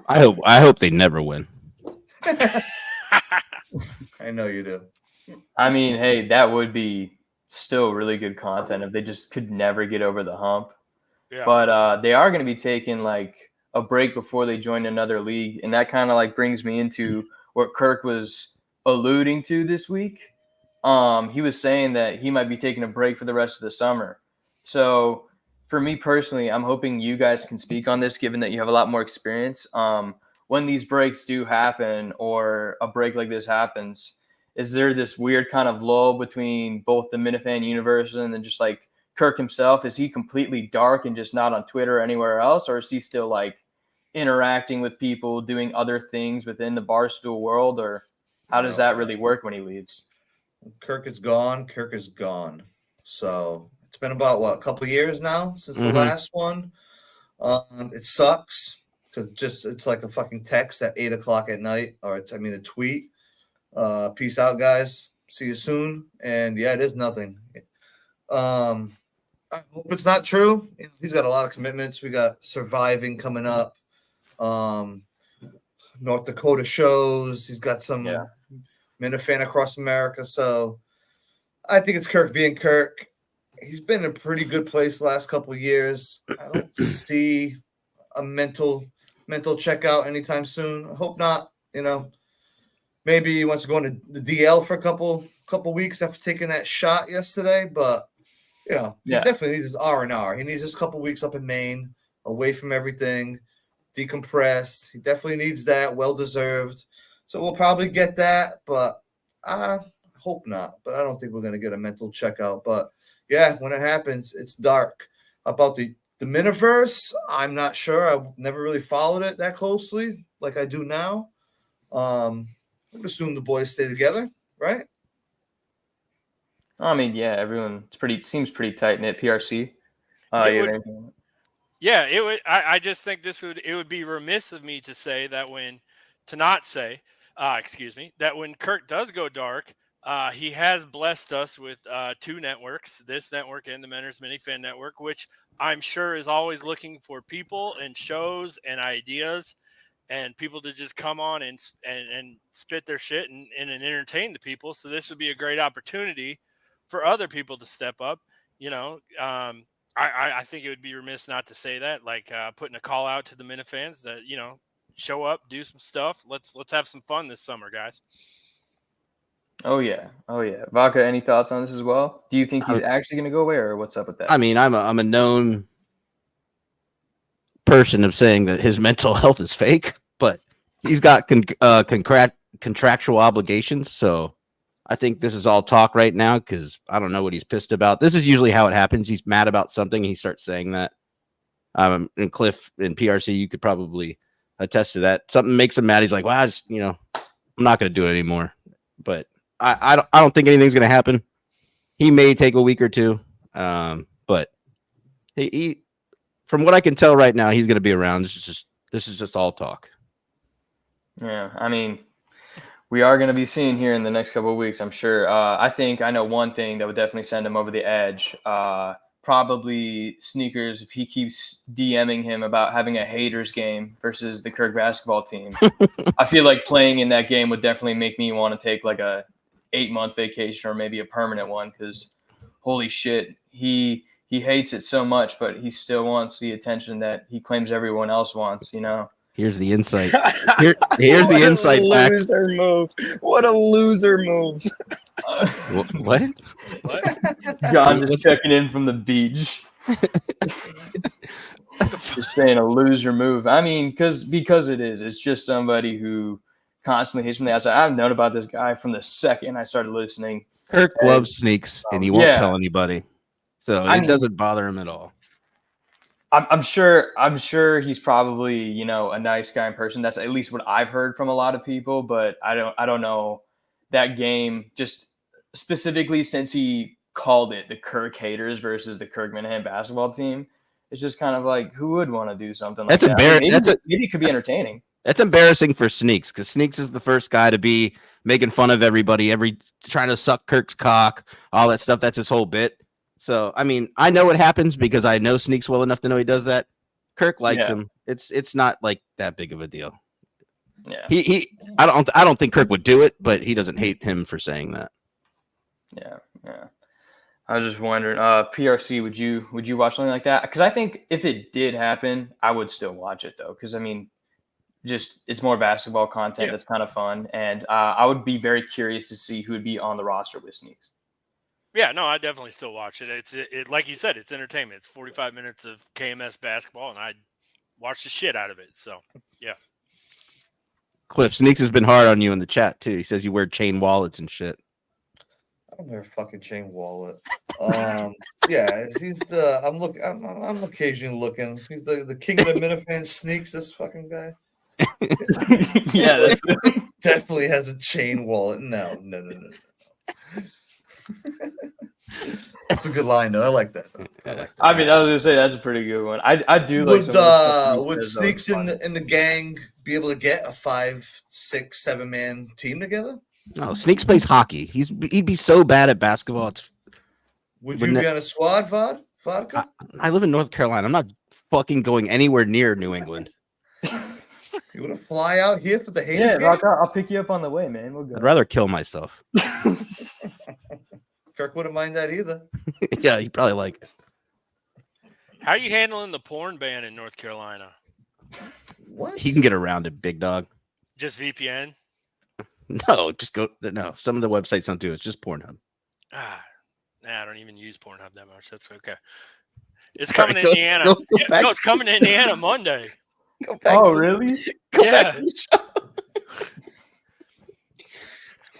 I hope they never win. I know you do. I mean, hey, that would be still really good content if they just could never get over the hump. Yeah. But they are going to be taking like a break before they join another league, and that kind of like brings me into what Kirk was alluding to this week. He was saying that he might be taking a break for the rest of the summer. So for me personally, I'm hoping you guys can speak on this, given that you have a lot more experience. When these breaks do happen, or a break like this happens, is there this weird kind of lull between both the Minifan universe and then just like Kirk himself? Is he completely dark and just not on Twitter or anywhere else? Or is he still like interacting with people, doing other things within the Barstool world? Or how does that really work when he leaves? Kirk is gone. So it's been about a couple years now since the last one. It sucks because it's like a fucking text at 8:00 at night, or a tweet. Peace out, guys. See you soon. And yeah, it is nothing. I hope it's not true. He's got a lot of commitments. We got Surviving coming up. North Dakota shows. He's got some Minifan across America. So I think it's Kirk being Kirk. He's been in a pretty good place the last couple of years. I don't see a mental checkout anytime soon. I hope not. Maybe he wants to go into the DL for a couple weeks after taking that shot yesterday. But he definitely needs his R&R. He needs his couple weeks up in Maine, away from everything, decompress. He definitely needs that, well deserved. So we'll probably get that, but I hope not. But I don't think we're going to get a mental checkout. But yeah, when it happens, it's dark. About the Miniverse, I'm not sure. I've never really followed it that closely like I do now. I would assume the boys stay together, right? I mean, yeah, everyone seems pretty tight knit. PRC. It you would- have anything? Yeah, it would. I just think it would be remiss of me to say that that when Kirk does go dark, he has blessed us with 2 networks, this network and the Mentor's Minifan Network, which I'm sure is always looking for people and shows and ideas and people to just come on and spit their shit and entertain the people. So this would be a great opportunity for other people to step up. I think it would be remiss not to say that, like putting a call out to the Minifans that show up, do some stuff. Let's have some fun this summer, guys. Oh yeah. Vodka, any thoughts on this as well? Do you think he's actually going to go away, or what's up with that? I mean, I'm a known person of saying that his mental health is fake, but he's got contractual obligations. So I think this is all talk right now because I don't know what he's pissed about. This is usually how it happens. He's mad about something. He starts saying that. And Cliff and PRC, you could probably attest to that. Something makes him mad. He's like, well, I'm not going to do it anymore. But I don't think anything's going to happen. He may take a week or two. But he from what I can tell right now, he's going to be around. This is just all talk. Yeah, I mean, we are going to be seeing here in the next couple of weeks, I'm sure. I think I know one thing that would definitely send him over the edge. Probably Sneakers, if he keeps DMing him about having a haters game versus the Kirk basketball team. I feel like playing in that game would definitely make me want to take like a 8-month vacation or maybe a permanent one because holy shit, he hates it so much, but he still wants the attention that he claims everyone else wants, Here's the insight. Here's the insight facts. Loser move. What a loser move. What? John just checking in from the beach. Just saying a loser move. I mean, because it is. It's just somebody who constantly hates from the outside. I've known about this guy from the second I started listening. Kirk loves Sneaks, and he won't tell anybody. So it doesn't bother him at all. I'm sure he's probably, a nice guy in person. That's at least what I've heard from a lot of people, but I don't know that game just specifically since he called it the Kirk haters versus the Kirk Minahan basketball team. It's just kind of like, who would want to do something like that? Maybe it could be entertaining. That's embarrassing for Sneaks because Sneaks is the first guy to be making fun of everybody, trying to suck Kirk's cock, all that stuff. That's his whole bit. So, I mean, I know what happens because I know Sneaks well enough to know he does that. Kirk likes him. It's not like that big of a deal. Yeah. I don't think Kirk would do it, but he doesn't hate him for saying that. Yeah. I was just wondering, PRC, would you watch something like that? Because I think if it did happen, I would still watch it though. Because I mean, just it's more basketball content that's kind of fun, and I would be very curious to see who would be on the roster with Sneaks. Yeah, no, I definitely still watch it. It's like you said, it's entertainment. It's 45 minutes of KMS basketball, and I watch the shit out of it. So, yeah. Cliff, Sneaks has been hard on you in the chat too. He says you wear chain wallets and shit. I don't wear a fucking chain wallet. Yeah, he's the. I'm occasionally looking. He's the king of the Minifans Sneaks. This fucking guy. Yeah, definitely has a chain wallet. No. That's a good line, though. I like that. I mean, I was gonna say that's a pretty good one. I do like. Would Sneaks in the gang be able to get a 5, 6, 7 man team together? No, Sneaks plays hockey. He'd be so bad at basketball. Would you be on a squad, Vodka? I live in North Carolina. I'm not fucking going anywhere near New England. You want to fly out here for the haters? Yeah, Rock, I'll pick you up on the way, man. We'll go. I'd rather kill myself. Kirk wouldn't mind that either. Yeah, he'd probably like it. How are you handling the porn ban in North Carolina? What? He can get around it, big dog. Just VPN? No, just go. No, some of the websites don't do it. It's just Pornhub. I don't even use Pornhub that much. That's okay. It's coming to Indiana. It's coming to Indiana Monday. Oh, really? Yeah.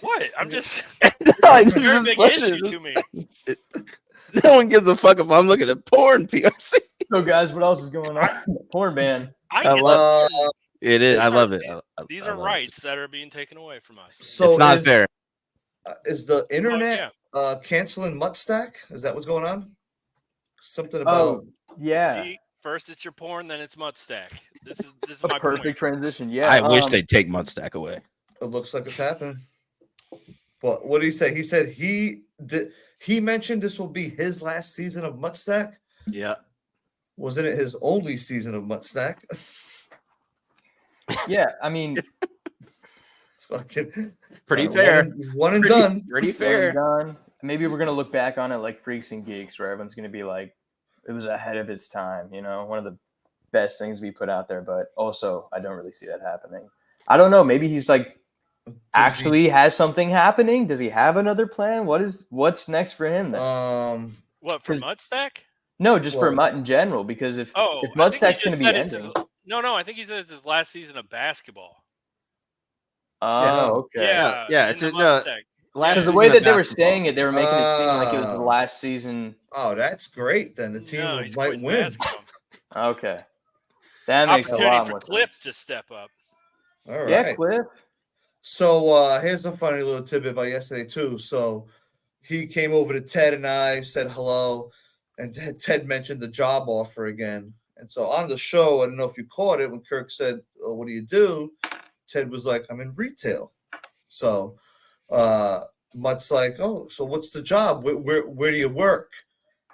What? I'm just very big issue to me. No one gives a fuck if I'm looking at porn, PRC. So, guys, what else is going on? Porn ban. I love it. Is. I love it. These are rights that are being taken away from us. So it's not fair. Is the internet canceling Muttstack? Is that what's going on? Something about Yeah. See, first it's your porn, then it's Mudstack. This is A my perfect point. transition. Yeah. I wish they'd take Mudstack away. It looks like it's happening. But what did he say? He said he mentioned this will be his last season of Mudstack. Yeah. Wasn't it his only season of Mudstack? Yeah. I mean, It's fucking Pretty fair. One and done. Pretty when fair. done. Maybe we're gonna look back on it like Freaks and Geeks, where everyone's gonna be like, it was ahead of its time. You know, one of the best things we put out there. But also, I don't really see that happening. I don't know. Maybe he's like actually has something happening. Does he have another plan? What's next for him then? What, for 'Cause- Mudstack? No, just for Well- Mutt in general. Because if Oh, if I think he Mudstack's just gonna be said it's ending, no, I think he said it's his last season of basketball. oh, okay. Yeah, in it's the a- no, Mudstack. Last Because the season way of that they were basketball. saying it, they were making it seem like it was the last season. Oh, that's great. Then the team No, he's might quitting win. basketball. Okay, that makes a Opportunity lot for more sense. Cliff to step up. All right. Yeah, Cliff. So here's a funny little tidbit about yesterday too. So he came over to Ted and I, said hello, and Ted mentioned the job offer again. And so on the show, I don't know if you caught it when Kirk said, oh, "What do you do?" Ted was like, "I'm in retail." So Mutt's like, "Oh, so what's the job? Where do you work?"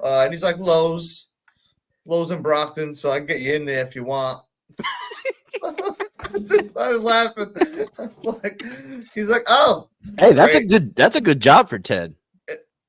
And he's like, Lowe's in Brockton. So I can get you in there if you want. I started laughing. I was like, he's like, "Oh, Hey, that's great." a good job for Ted.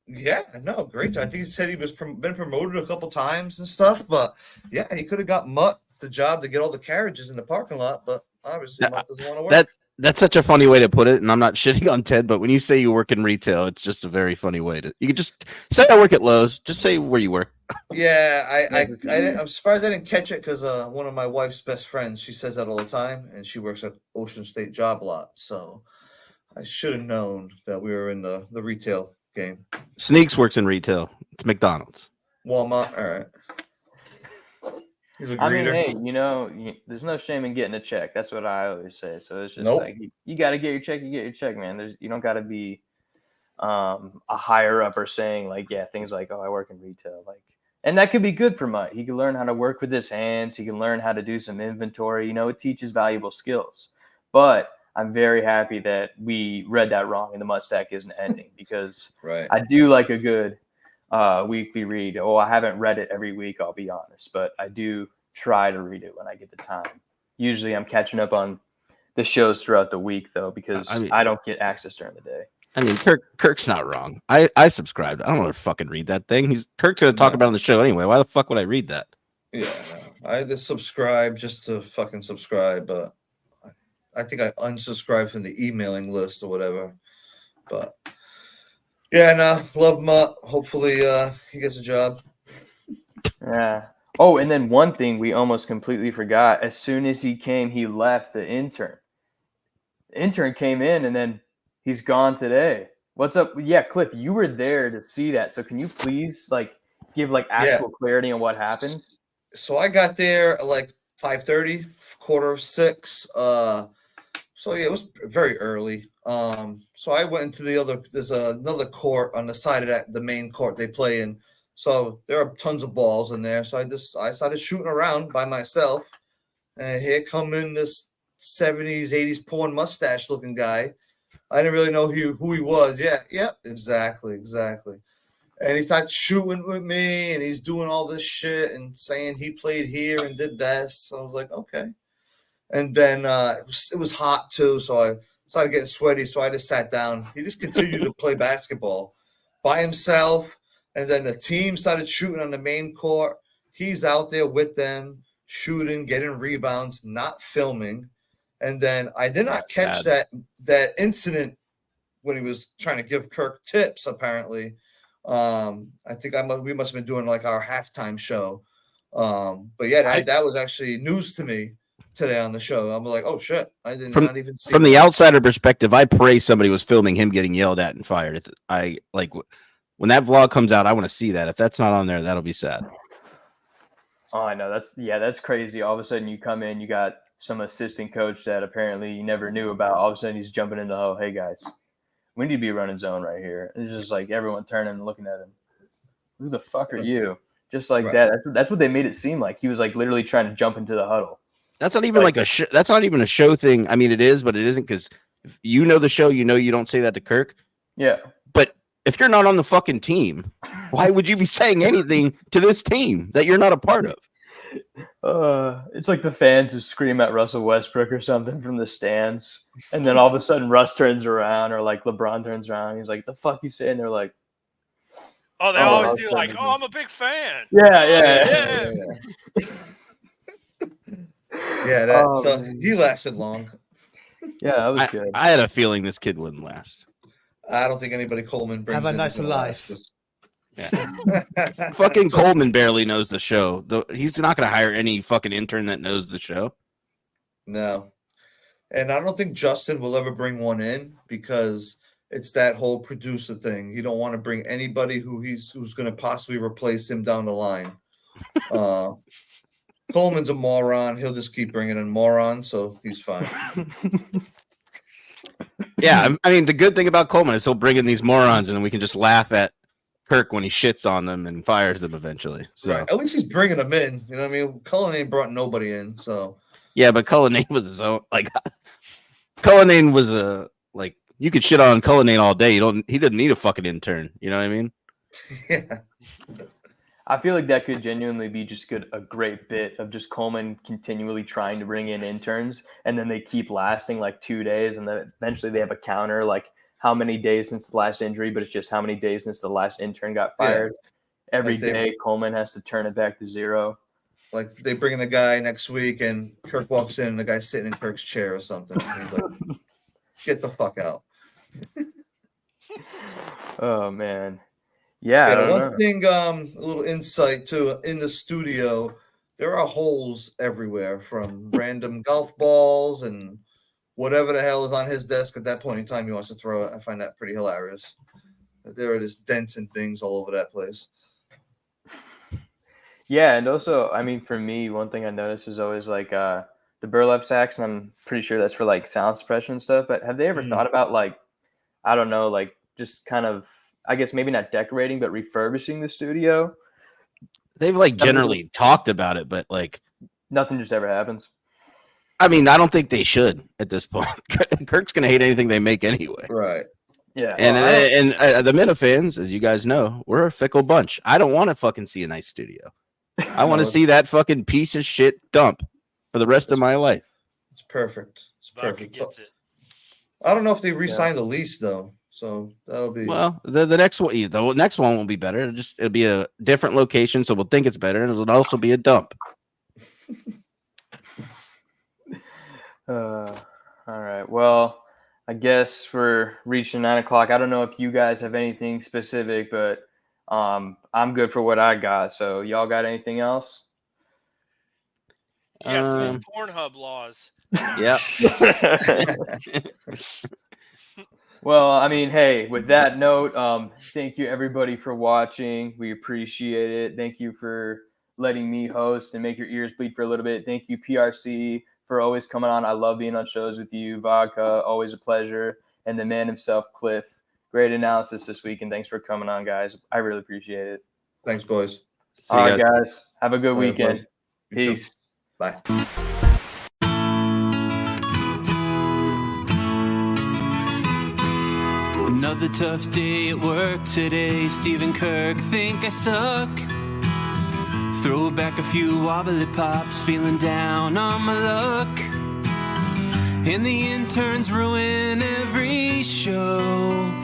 Yeah, no, great. I think he said he was been promoted a couple times and stuff, but yeah, he could have got Mutt the job to get all the carriages in the parking lot, but obviously Mutt doesn't want to work. That's such a funny way to put it, and I'm not shitting on Ted, but when you say you work in retail, it's just a very funny way to. You could just say I work at Lowe's. Just say where you work. Yeah, I'm surprised I didn't catch it because one of my wife's best friends, she says that all the time, and she works at Ocean State Job Lot, so I should have known that we were in the retail game. Sneaks works in retail. It's McDonald's. Walmart, all right. He's a I mean, greeter. hey, you know, there's no shame in getting a check. That's what I always say. So it's just Nope. like you got to get your check. You get your check, man. You don't got to be a higher up or saying like, yeah, things like, oh, I work in retail, like, and that could be good for Mutt. He can learn how to work with his hands. He can learn how to do some inventory. You know, it teaches valuable skills. But I'm very happy that we read that wrong and the Mudstack isn't ending because Right. I do like a good weekly read. Oh, I haven't read it every week, I'll be honest, but I do try to read it when I get the time. Usually I'm catching up on the shows throughout the week though, because I don't get access during the day. I mean, Kirk's not wrong. I subscribed. I don't want to fucking read that thing. Kirk's going to talk about it on the show anyway. Why the fuck would I read that? Yeah, no. I had to subscribe just to fucking subscribe, but I think I unsubscribed from the emailing list or whatever. But yeah, no, love Mutt. Hopefully he gets a job. Yeah. Oh, and then one thing we almost completely forgot. As soon as he came, he left the intern. The intern came in and then he's gone today. What's up? Yeah, Cliff, you were there to see that. So can you please like give like actual clarity on what happened? So I got there at like 5:30, 5:45. So yeah, it was very early. So I went into there's another court on the side of the main court they play in. So there are tons of balls in there. So I started shooting around by myself. And here come in this 70s, 80s porn mustache looking guy. I didn't really know who he was. Yeah, exactly. And he started shooting with me and he's doing all this shit and saying he played here and did this. So I was like, okay. And then it was hot too, so I started getting sweaty. So I just sat down. He just continued to play basketball by himself. And then the team started shooting on the main court. He's out there with them, shooting, getting rebounds, not filming. And then I did not catch that incident when he was trying to give Kirk tips. Apparently, I think we must have been doing like our halftime show. But yeah, that was actually news to me today on the show. I'm like, oh shit, I did not even see. From the outsider perspective, I pray somebody was filming him getting yelled at and fired. I like when that vlog comes out, I want to see that. If that's not on there, that'll be sad. Oh, I know. That's crazy. All of a sudden you come in, you got some assistant coach that apparently you never knew about. All of a sudden he's jumping in the oh, hey guys, we need to be running zone right here. It's just like everyone turning and looking at him. Who the fuck are you? just like Right. that. That's what they made it seem like. He was like literally trying to jump into the huddle. That's not even like a show. That's not even a show thing. I mean, it is, but it isn't because you know the show. You know you don't say that to Kirk. Yeah. But if you're not on the fucking team, why would you be saying anything to this team that you're not a part of? It's like the fans who scream at Russell Westbrook or something from the stands, and then all of a sudden Russ turns around or like LeBron turns around. And he's like, "The fuck you say?" And they're like, Oh, they always do like, "Oh, I'm a big fan." Yeah. Yeah, so he lasted long. Yeah, that was good. I had a feeling this kid wouldn't last. I don't think anybody Coleman brings. Have a in nice is gonna life. last. Yeah. Fucking Coleman barely knows the show. He's not going to hire any fucking intern that knows the show. No, and I don't think Justin will ever bring one in because it's that whole producer thing. You don't want to bring anybody who's going to possibly replace him down the line. Coleman's a moron. He'll just keep bringing in morons, so he's fine. Yeah, I mean, the good thing about Coleman is he'll bring in these morons, and then we can just laugh at Kirk when he shits on them and fires them eventually. So. Right. At least he's bringing them in. You know what I mean? Cullinane brought nobody in, so. Yeah, but Cullinane was his own. Like, Cullinane was a like you could shit on Cullinane all day. He didn't need a fucking intern. You know what I mean? Yeah. I feel like that could genuinely be just a great bit of just Coleman continually trying to bring in interns, and then they keep lasting like 2 days, and then eventually they have a counter like how many days since the last injury, but it's just how many days since the last intern got fired. Yeah. Every day Coleman has to turn it back to 0. Like they bring in a guy next week, and Kirk walks in, and the guy's sitting in Kirk's chair or something. And he's like, "Get the fuck out!" Oh man. Yeah. One thing, a little insight too. In the studio, there are holes everywhere from random golf balls and whatever the hell is on his desk at that point in time he wants to throw it. I find that pretty hilarious. There are just dents and things all over that place. Yeah, and also, I mean, for me, one thing I noticed is always like the burlap sacks, and I'm pretty sure that's for like sound suppression and stuff. But have they ever thought about like, I don't know, like just kind of, I guess maybe not decorating, but refurbishing the studio? They've like generally talked about it, but like nothing just ever happens. I mean, I don't think they should at this point. Kirk's gonna hate anything they make anyway. Right. Yeah. And the Minifans, as you guys know, we're a fickle bunch. I don't want to fucking see a nice studio. I want to see that fucking piece of shit dump for the rest of my life. It's perfect. It's perfect. Gets it. I don't know if they re-signed the lease though, so that'll be the next one. The next one won't be better. It'll be a different location, so we'll think it's better, and it'll also be a dump. All right. Well, I guess we're reaching 9 o'clock. I don't know if you guys have anything specific, but I'm good for what I got. So y'all got anything else? Yes, those Pornhub laws. Yeah. Well, I mean, hey, with that note, thank you everybody for watching. We appreciate it. Thank you for letting me host and make your ears bleed for a little bit. Thank you, PRC, for always coming on. I love being on shows with you. Vodka, always a pleasure. And the man himself, Cliff. Great analysis this week, and thanks for coming on, guys. I really appreciate it. Thanks, boys. All right, guys. Have a good weekend. Peace. Bye. Another tough day at work today. Stephen Kirk, think I suck. Throw back a few wobbly pops, feeling down on my luck. And the interns ruin every show.